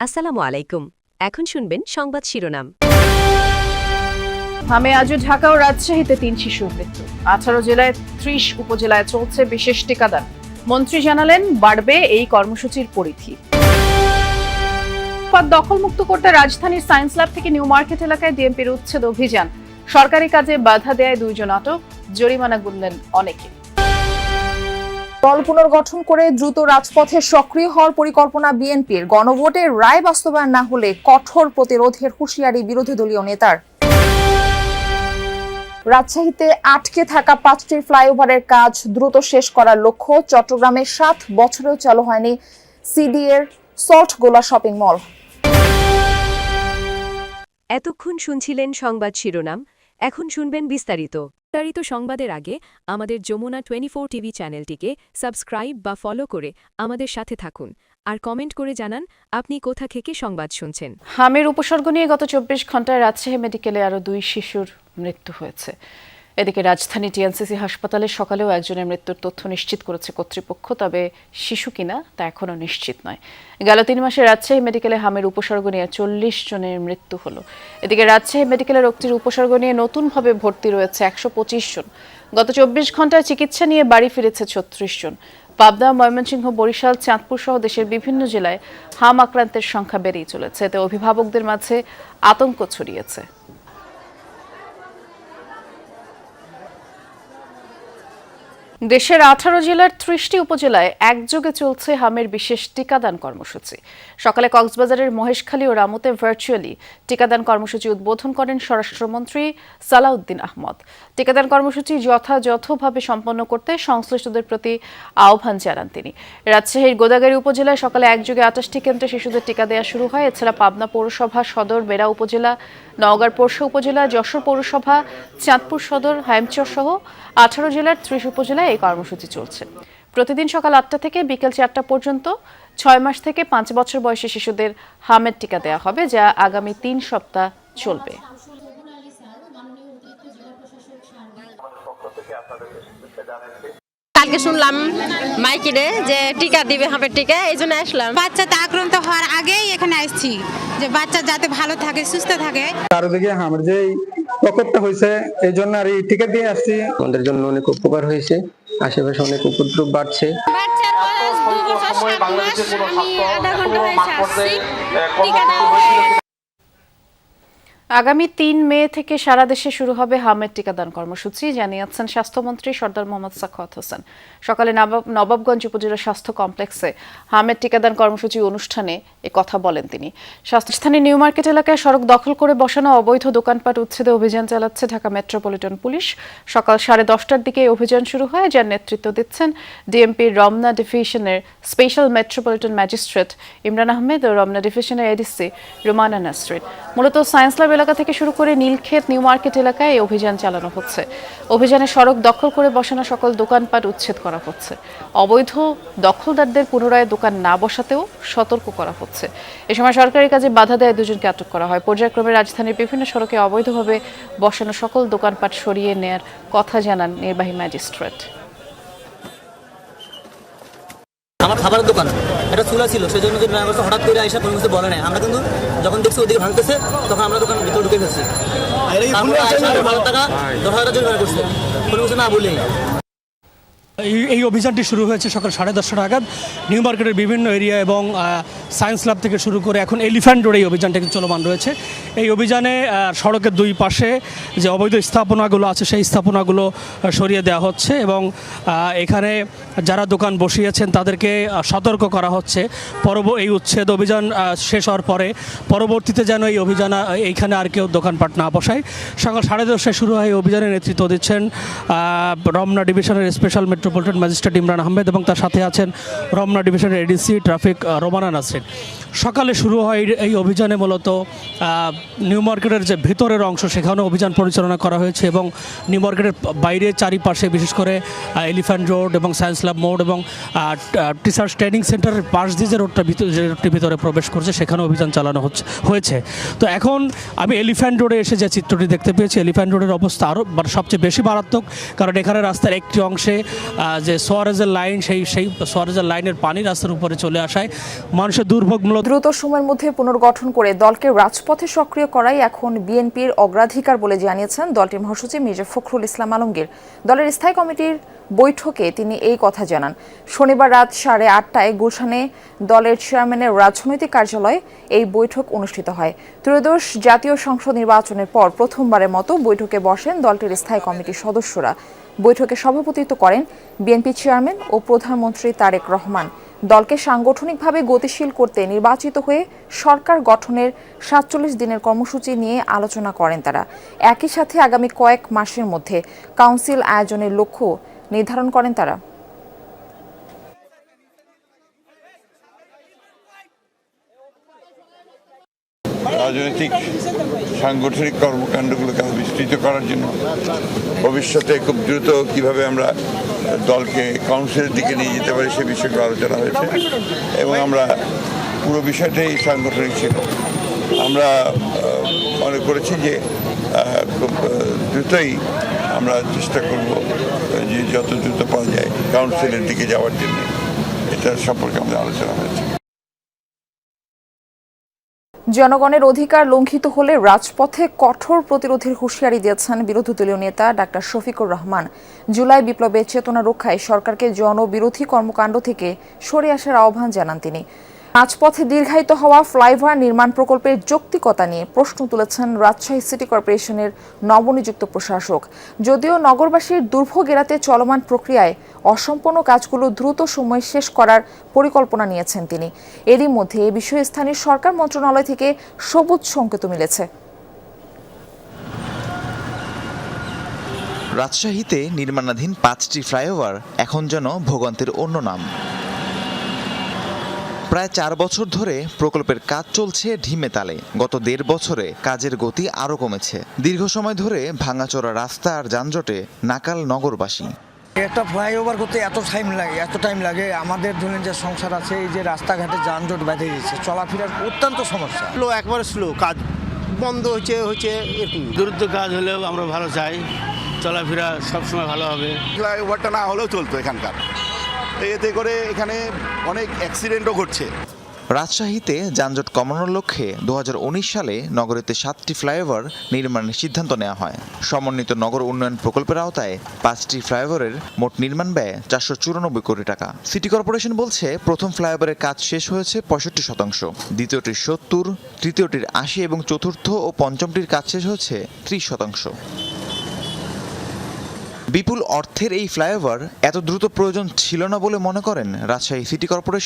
আসসালামু আলাইকুম। এখন শুনবেন সংবাদ শিরোনাম। হামে আজও ঢাকা ও রাজশাহীতে ৩ শিশুর মৃত্যু। ১৮ জেলায় ৩০ উপজেলায় চলছে বিশেষ টিকাদান। মন্ত্রী জানালেন বাড়বে এই কর্মসূচির পরিধি। পদ দখলমুক্ত করতে রাজধানীর সায়েন্স ল্যাব থেকে নিউ মার্কেট এলাকায় ডিএমপির উচ্ছেদ অভিযান। সরকারি কাজে বাধা দেয় ২ জন আটক, জরিমানা গুনলেন অনেকে। দল পুনর্গঠন করে দ্রুত রাজপথে সক্রিয় হওয়ার পরিকল্পনা বিএনপির। গণভোটের রায় বাস্তবায়ন না হলে কঠোর প্রতিরোধের হুঁশিয়ারি বিরোধী দলীয় নেতার। রাজশাহীতে আটকে থাকা ৫টি ফ্লাইওভারের কাজ দ্রুত শেষ করার লক্ষ্য। চট্টগ্রামে ৭ বছরেও চালু হয়নি সিডিএর সল্ট গোলা শপিং মল। এতক্ষণ শুনছিলেন সংবাদ শিরোনাম, এখন শুনবেন বিস্তারিত সংবাদের আগে আমাদের যমুনা 24 টিভি চ্যানেলটিকে সাবস্ক্রাইব বা ফলো করে আমাদের সাথে থাকুন আর কমেন্ট করে জানান আপনি কোথা থেকে সংবাদ শুনছেন। হামের উপসর্গ নিয়ে গত ২৪ ঘন্টায় রাজশাহী মেডিকেলে আরও ২ শিশুর মৃত্যু হয়েছে। এদিকে রাজধানী টিএনসিসি হাসপাতালে সকালেও একজনের মৃত্যুর তথ্য নিশ্চিত করেছে কর্তৃপক্ষ, তবে শিশু কিনা তা এখনও নিশ্চিত নয়। গেল ৩ মাসে রাজশাহী মেডিকেলে হামের উপসর্গ নিয়ে ৪০ জনের মৃত্যু হলো। এদিকে রাজশাহী মেডিকেলে রোগটির উপসর্গ নিয়ে নতুনভাবে ভর্তি রয়েছে ১২৫ জন। গত ২৪ ঘন্টায় চিকিৎসা নিয়ে বাড়ি ফিরেছে ৩৬ জন। পাবনা, ময়মনসিংহ, বরিশাল, চাঁদপুর সহ দেশের বিভিন্ন জেলায় হাম আক্রান্তের সংখ্যা বেড়েই চলেছে। এতে অভিভাবকদের মাঝে আতঙ্ক ছড়িয়েছে। দেশের ১৮ জেলার ৩০টি উপজেলায় একযোগে চলছে হামের বিশেষ টিকাদান কর্মসূচি। সকালে কক্সবাজারের মহেশখালী ও রামুতে ভার্চুয়ালি টিকাদান কর্মসূচি উদ্বোধন করেন স্বরাষ্ট্রমন্ত্রী সালাউদ্দিন আহমদ। টিকাদান কর্মসূচি যথাযথভাবে সম্পন্ন করতে সংশ্লিষ্টদের প্রতি আহ্বান জানান তিনি। রাজশাহীর গোদাগাড়ী উপজেলায় সকালে একযোগে ২৮টি কেন্দ্রে শিশুদের টিকা দেওয়া শুরু হয়। এছাড়া পাবনা পৌরসভা সদর, বেড়া উপজেলা, নওগাঁর পোরশা উপজেলা, যশোর পৌরসভা, চাঁদপুর সদর, হাইমচর সহ ১৮ জেলার ৩০ উপজেলায় এই কর্মসূচি চলছে। প্রতিদিন সকাল ৮টা থেকে বিকেল ৪টা পর্যন্ত ৬ মাস থেকে ৫ বছর বয়সী শিশুদের হামের টিকা দেওয়া হবে, যা আগামী ৩ সপ্তাহ চলবে। কালকে শুনলাম মাইকিরে যে টিকা দিবে, হামের টিকা, এই জন্য আসলাম। বাচ্চাটা আক্রান্ত হওয়ার আগেই এখানে আসছি যে বাচ্চা যাতে ভালো থাকে, সুস্থ থাকে। চারদিকে হামের যে প্রকোপটা হয়েছে এই জন্য আর এই টিকা দিয়ে আসছি। আমাদের জন্য অনেক উপকার হয়েছে, আশেপাশে অনেক উপদ্রব বাড়ছে। বাচ্চার বয়স 2 বছর 7 মাস। আমি আধা ঘন্টা হয়েছে আসছি, টিকা দেওয়া হয়ে গেছে। আগামী ৩ মে থেকে সারা দেশে শুরু হবে হামের টিকাদান কর্মসূচি, জানিয়েছেন স্বাস্থ্যমন্ত্রী সরদার মোহাম্মদ সাখাওয়াত হোসেন। সকালে নবাবগঞ্জ উপজেলা স্বাস্থ্য কমপ্লেক্সে হামের টিকাদান কর্মসূচি অনুষ্ঠানে কথা বলেন তিনি। স্বাস্থ্যস্থানীয় নিউ মার্কেট এলাকায় সড়ক দখল করে বসানো অবৈধ দোকানপাট উচ্ছেদে অভিযান চালাচ্ছে ঢাকা মেট্রোপলিটন পুলিশ। সকাল 10:30টার দিকে অভিযান শুরু হয়, যার নেতৃত্ব দিচ্ছেন ডিএমপির রমনা ডিভিশনের special metropolitan magistrate Imran Ahmed ও রমনা ডিভিশনের এডিসি রুমানা নাসরিন। মূলত সায়েন্স ল্যাব এলাকা থেকে শুরু করে নীলক্ষেত, নিউ মার্কেট এলাকায় এই অভিযান চালানো হচ্ছে। অভিযানে সড়ক দখল করে বসানো সকল দোকানপাট উচ্ছেদ করা হচ্ছে। অবৈধ দখলদারদের পুনরায় দোকান না বসাতেও সতর্ক করা হচ্ছে। এ সময় সরকারি কাজে বাধা দেয় 2 জনকে আটক করা হয়। পর্যায়ক্রমে রাজধানীর বিভিন্ন সড়কে অবৈধভাবে বসানো সকল দোকানপাট সরিয়ে নেয়ার কথা জানান নির্বাহী ম্যাজিস্ট্রেট। আমার খাবারের দোকান এটা চুলা ছিল, সেই জন্য হঠাৎ করে আইসা কোনো কিছু বলে নাই। আমরা কিন্তু যখন দেখছি ওদিকে ভাঙতেছে তখন আমরা দোকান ভিতরে ঢুকে ফেলছি। তারপরে আইসা 12 টাকা 10,000 জরিমানা করছে, কোনো কিছু না বলেই। এই অভিযানটি শুরু হয়েছে সকাল 10:30 নাগাদ নিউ মার্কেটের বিভিন্ন এরিয়া এবং সায়েন্স ল্যাব থেকে শুরু করে এখন এলিফ্যান্ট রোডে এই অভিযানটা চলমান রয়েছে। এই অভিযানে সড়কের 2 পাশে যে অবৈধ স্থাপনাগুলো আছে সেই স্থাপনাগুলো সরিয়ে দেওয়া হচ্ছে এবং এখানে যারা দোকান বসিয়েছেন তাদেরকে সতর্ক করা হচ্ছে এই উচ্ছেদ অভিযান শেষ হওয়ার পরে পরবর্তীতে যেন এই অভিযান এইখানে আর কেউ দোকানপাট না বসায়। সকাল 10:30টায় শুরু হয় এই অভিযানের নেতৃত্ব দিচ্ছেন রমনা ডিভিশনের special metropolitan magistrate Imran Ahmed এবং তার সাথে আছেন রমনা ডিভিশনের এডিসি ট্রাফিক রোমানা নাসরিন। সকালে শুরু হয় এই অভিযানে মূলত নিউ মার্কেটের যে ভেতরের অংশ সেখানে অভিযান পরিচালনা করা হয়েছে এবং নিউ মার্কেটের বাইরে চারিপাশে বিশেষ করে এলিফ্যান্ট রোড এবং সায়েন্স ল্যাব মোড় এবং টিচার্স ট্রেনিং সেন্টারের পাশ দিয়ে যে রোডটির ভিতরে প্রবেশ করছে সেখানে অভিযান চালানো হয়েছে। তো এখন আমি এলিফ্যান্ট রোডে এসে যে চিত্রটি দেখতে পেয়েছি, এলিফ্যান্ট রোডের অবস্থা আরও সবচেয়ে বেশি মারাত্মক, কারণ এখানে রাস্তার একটি অংশে যে সোয়ারেজের লাইন সেই সোয়ারেজের লাইনের পানি রাস্তার উপরে চলে আসায় মানুষের দুর্ভোগ মূলত। দ্রুত সময়ের মধ্যে পুনর্গঠন করে দলকে রাজপথে সক্রিয় করাই এখন বিএনপির অগ্রাধিকার বলে জানিয়েছেন দলটির মহাসচিব মির্জা ফখরুল ইসলাম আলমগীর। দলের স্থায়ী কমিটির বৈঠকে তিনি এই কথা জানান। শনিবার রাত 8:30টায় গুলশানে দলের চেয়ারম্যানের রাজনৈতিক কার্যালয়ে এই বৈঠক অনুষ্ঠিত হয়। ত্রয়োদশ জাতীয় সংসদ নির্বাচনের পর প্রথমবারের মতো বৈঠকে বসেন দলটির স্থায়ী কমিটির সদস্যরা। বৈঠকে সভাপতিত্ব করেন বিএনপি চেয়ারম্যান ও প্রধানমন্ত্রী তারেক রহমান। দলকে সাংগঠনিকভাবে গতিশীল করতে নির্বাচিত হয়ে সরকার গঠনের 47 দিনের কর্মসূচি নিয়ে আলোচনা করেন তারা। একই সাথে আগামী কয়েক মাসের মধ্যে কাউন্সিল আয়োজনের লক্ষ্য নির্ধারণ করেন তারা। রাজনৈতিক সাংগঠনিক কর্মকাণ্ডগুলোকে বিস্তৃত করার জন্য ভবিষ্যতে খুব দ্রুত কিভাবে আমরা দলকে কাউন্সিলের দিকে নিয়ে যেতে পারি সে বিষয়গুলো আলোচনা হয়েছে এবং আমরা পুরো বিষয়টাই সাংগঠনিক ছিল। আমরা মনে করেছি যে খুব দ্রুতই আমরা চেষ্টা করব যে যত দ্রুত পাওয়া যায় কাউন্সিলের দিকে যাওয়ার জন্য, এটা সম্পর্কে আমাদের আলোচনা হয়েছে। জনগণের অধিকার লঙ্ঘিত হলে রাজপথে কঠোর প্রতিরোধের হুঁশিয়ারি দিয়েছেন বিরোধী দলীয় নেতা ডাক্তার শফিকুর রহমান। জুলাই বিপ্লবের চেতনা রক্ষায় সরকারকে জনবিরোধী কর্মকাণ্ড থেকে সরে আসার আহ্বান জানান তিনি। রাজপথে দীর্ঘায়িত হওয়া ফ্লাইওভার নির্মাণ প্রকল্পের যৌক্তিকতা নিয়ে প্রশ্ন তুলেছেন রাজশাহী সিটি কর্পোরেশনের নবনিযুক্ত প্রশাসক। যদিও নগরবাসীর দুর্ভোগ এড়াতে চলমান প্রক্রিয়ায় অসম্পূর্ণ কাজগুলো দ্রুত সময়ে শেষ করার পরিকল্পনা নিয়েছেন তিনি। এরই মধ্যে এ বিষয়ে স্থানীয় সরকার মন্ত্রণালয় থেকে সবুজ সংকেত মিলেছে। রাজশাহীতে নির্মাণাধীন 5টি ফ্লাইওভার এখন যেন ভোগান্তির অন্য নাম। প্রায় 4 বছর ধরে প্রকল্পের কাজ চলছে ঢিমে তালে। গত 1.5 বছরে কাজের গতি আরও কমেছে। দীর্ঘ সময় ধরে ভাঙাচোরা রাস্তা আর যানজটে নাকাল নগরবাসী। একটা ফ্লাইওভার করতে এত টাইম লাগে আমাদের ধরনের যে সংসার আছে, এই যে রাস্তাঘাটে যানজট বেঁধে গেছে, চলাফেরার অত্যন্ত সমস্যা। একবারে স্লো কাজ বন্ধ হচ্ছে এরকম। দ্রুত কাজ হলেও আমরা ভালো চাই, চলাফেরা সবসময় ভালো হবে। ফ্লাইওভারটা না হলেও চলতো এখানকার, এতে করে এখানে অনেক অ্যাক্সিডেন্টও ঘটছে। রাজশাহীতে যানজট কমানোর লক্ষ্যে 2019 সালে নগরীতে 7টি ফ্লাইওভার নির্মাণের সিদ্ধান্ত নেওয়া হয়। সমন্বিত নগর উন্নয়ন প্রকল্পের আওতায় 5টি ফ্লাইওভারের মোট নির্মাণ ব্যয় 494 কোটি টাকা। সিটি কর্পোরেশন বলছে প্রথম ফ্লাইওভারের কাজ শেষ হয়েছে 65%, দ্বিতীয়টির 70, তৃতীয়টির 80 এবং চতুর্থ ও পঞ্চমটির কাজ শেষ হয়েছে 30%। বিপুল অর্থের এই ফ্লাইওভার এত দ্রুত প্রয়োজন ছিল না বলে মনে করেন রাজশাহী সিটি কর্পোরেশন